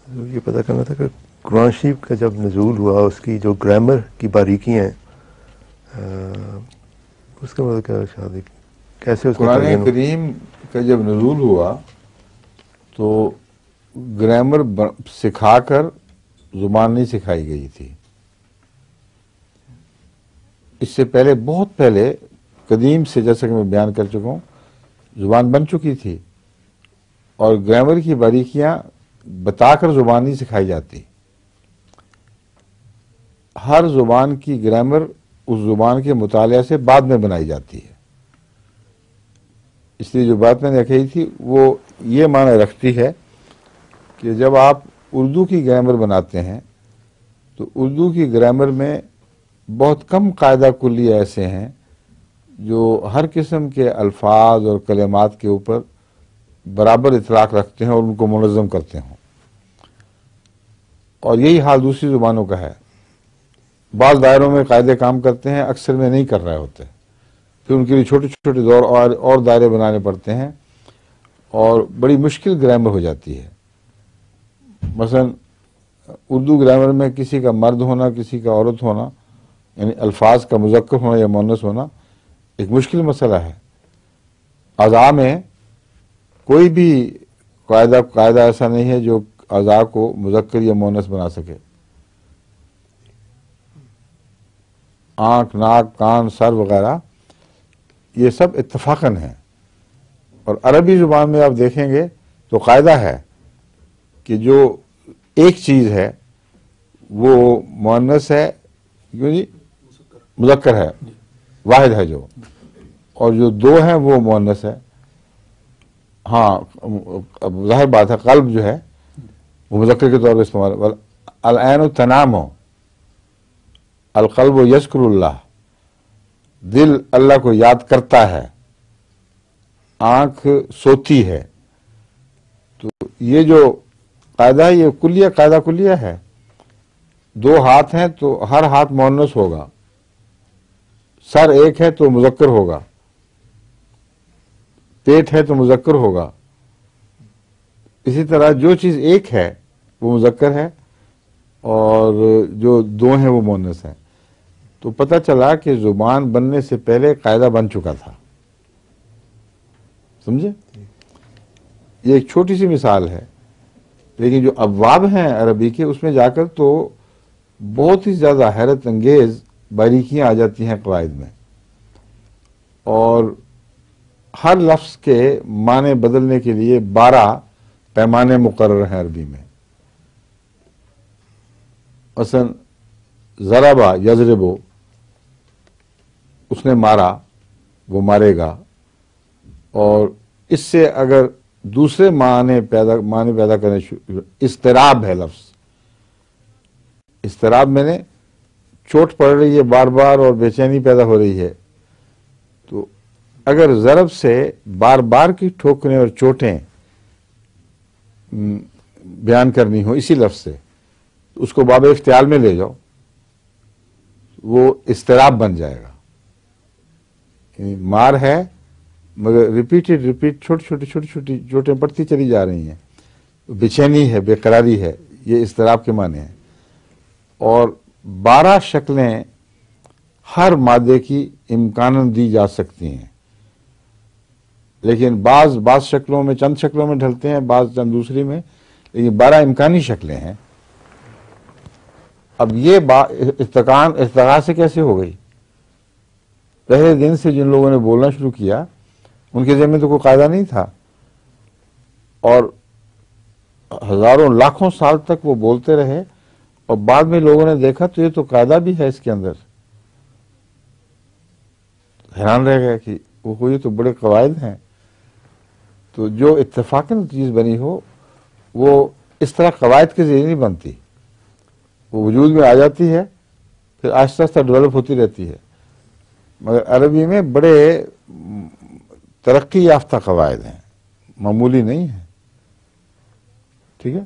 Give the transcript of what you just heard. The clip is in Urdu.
یہ پتہ کرنا تھا کہ قرآن شریف کا جب نزول ہوا اس کی جو گرامر کی باریکیاں ہیں اس کا مطلب کیا شادی کیسے اس قرآن کریم کا جب نزول ہوا تو گرامر سکھا کر زبان نہیں سکھائی گئی تھی. اس سے پہلے بہت پہلے قدیم سے جیسا کہ میں بیان کر چکا ہوں زبان بن چکی تھی اور گرامر کی باریکیاں بتا کر زبان نہیں سکھائی جاتی. ہر زبان کی گرامر اس زبان کے مطالعہ سے بعد میں بنائی جاتی ہے. اس لیے جو بات میں نے کہی تھی وہ یہ معنی رکھتی ہے کہ جب آپ اردو کی گرامر بناتے ہیں تو اردو کی گرامر میں بہت کم قاعدہ کلی ایسے ہیں جو ہر قسم کے الفاظ اور کلمات کے اوپر برابر اطلاق رکھتے ہیں اور ان کو منظم کرتے ہوں. اور یہی حال دوسری زبانوں کا ہے. بعض دائروں میں قاعدے کام کرتے ہیں، اکثر میں نہیں کر رہے ہوتے، پھر ان کے لیے چھوٹے چھوٹے دور اور دائرے بنانے پڑتے ہیں اور بڑی مشکل گرامر ہو جاتی ہے. مثلا اردو گرامر میں کسی کا مرد ہونا، کسی کا عورت ہونا، یعنی الفاظ کا مذکر ہونا یا مؤنث ہونا ایک مشکل مسئلہ ہے. اعضاء میں کوئی بھی قاعدہ ایسا نہیں ہے جو اعضاء کو مذکر یا مؤنث بنا سکے. آنکھ، ناک، کان، سر وغیرہ یہ سب اتفاقاً ہیں. اور عربی زبان میں آپ دیکھیں گے تو قاعدہ ہے کہ جو ایک چیز ہے وہ مؤنث ہے، کیوں جی مذکر ہے، واحد ہے جو، اور جو دو ہیں وہ مؤنث ہے. ہاں ظاہر بات ہے قلب جو ہے وہ مذکر کے طور پر استعمال. العین تنام، القلب یذکر اللہ، دل اللہ کو یاد کرتا ہے، آنکھ سوتی ہے. تو یہ جو قاعدہ ہے یہ کلیہ قاعدہ کلیہ ہے. دو ہاتھ ہیں تو ہر ہاتھ مؤنث ہوگا، سر ایک ہے تو مذکر ہوگا، پیٹ ہے تو مذکر ہوگا. اسی طرح جو چیز ایک ہے وہ مذکر ہے اور جو دو ہیں وہ مؤنث ہیں. تو پتہ چلا کہ زبان بننے سے پہلے قاعدہ بن چکا تھا. سمجھے؟ یہ ایک چھوٹی سی مثال ہے، لیکن جو ابواب ہیں عربی کے اس میں جا کر تو بہت ہی زیادہ حیرت انگیز باریکیاں آ جاتی ہیں قواعد میں. اور ہر لفظ کے معنی بدلنے کے لیے 12 پیمانے مقرر ہیں عربی میں. مثلا ضربا یضربو، اس نے مارا، وہ مارے گا. اور اس سے اگر دوسرے معنی پیدا کرنے اضطراب ہے لفظ. اضطراب میں نے چوٹ پڑ رہی ہے بار بار اور بے چینی پیدا ہو رہی ہے. تو اگر ضرب سے بار بار کی ٹھوکریں اور چوٹیں بیان کرنی ہو اسی لفظ سے تو اس کو باب افتعال میں لے جاؤ، وہ اضطراب بن جائے گا. یعنی مار ہے مگر ریپیٹ چھوٹی چھوٹی چوٹیں پڑتی چلی جا رہی ہیں، بے چینی ہے، بے قراری ہے، یہ اضطراب کے معنی ہیں. اور 12 شکلیں ہر مادے کی امکاناً دی جا سکتی ہیں، لیکن بعض شکلوں میں چند شکلوں میں ڈھلتے ہیں، بعض چند دوسری میں، لیکن 12 امکانی شکلیں ہیں. اب یہ ارتقاء سے کیسے ہو گئی؟ پہلے دن سے جن لوگوں نے بولنا شروع کیا ان کے ذہن میں تو کوئی قاعدہ نہیں تھا، اور ہزاروں لاکھوں سال تک وہ بولتے رہے، اور بعد میں لوگوں نے دیکھا تو یہ تو قاعدہ بھی ہے اس کے اندر. حیران رہ گئے کہ وہ یہ تو بڑے قواعد ہیں. تو جو اتفاقاً چیز بنی ہو وہ اس طرح قواعد کے ذریعے نہیں بنتی، وہ وجود میں آ جاتی ہے پھر آہستہ آہستہ ڈیولپ ہوتی رہتی ہے. مگر عربی میں بڑے ترقی یافتہ قواعد ہیں، معمولی نہیں ہیں. ٹھیک ہے.